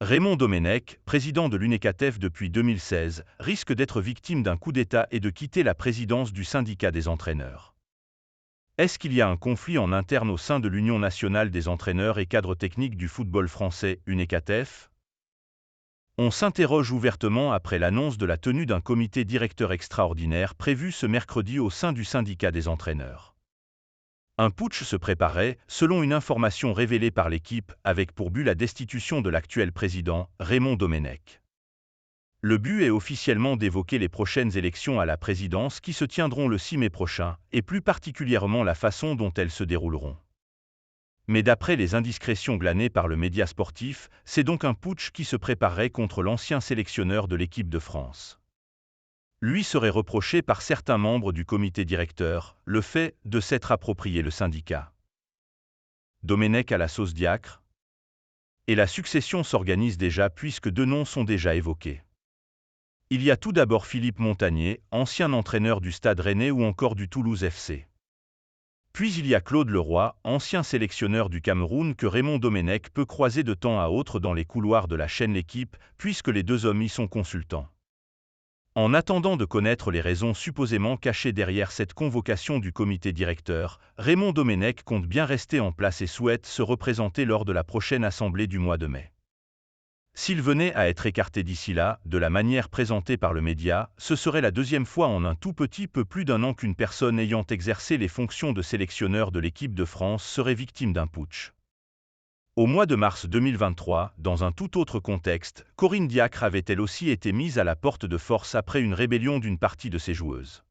Raymond Domenech, président de l'UNECATF depuis 2016, risque d'être victime d'un coup d'État et de quitter la présidence du syndicat des entraîneurs. Est-ce qu'il y a un conflit en interne au sein de l'Union nationale des entraîneurs et cadres techniques du football français, UNECATF? On s'interroge ouvertement après l'annonce de la tenue d'un comité directeur extraordinaire prévu ce mercredi au sein du syndicat des entraîneurs. Un putsch se préparait, selon une information révélée par l'équipe, avec pour but la destitution de l'actuel président, Raymond Domenech. Le but est officiellement d'évoquer les prochaines élections à la présidence qui se tiendront le 6 mai prochain, et plus particulièrement la façon dont elles se dérouleront. Mais d'après les indiscrétions glanées par le média sportif, c'est donc un putsch qui se préparerait contre l'ancien sélectionneur de l'équipe de France. Lui serait reproché par certains membres du comité directeur le fait de s'être approprié le syndicat. Domenech à la sauce Diacre? Et la succession s'organise déjà puisque deux noms sont déjà évoqués. Il y a tout d'abord Philippe Montagné, ancien entraîneur du Stade Rennais ou encore du Toulouse FC. Puis il y a Claude Leroy, ancien sélectionneur du Cameroun que Raymond Domenech peut croiser de temps à autre dans les couloirs de la chaîne L'Équipe, puisque les deux hommes y sont consultants. En attendant de connaître les raisons supposément cachées derrière cette convocation du comité directeur, Raymond Domenech compte bien rester en place et souhaite se représenter lors de la prochaine assemblée du mois de mai. S'il venait à être écarté d'ici là, de la manière présentée par le média, ce serait la deuxième fois en un tout petit peu plus d'un an qu'une personne ayant exercé les fonctions de sélectionneur de l'équipe de France serait victime d'un putsch. Au mois de mars 2023, dans un tout autre contexte, Corinne Diacre avait elle aussi été mise à la porte de force après une rébellion d'une partie de ses joueuses.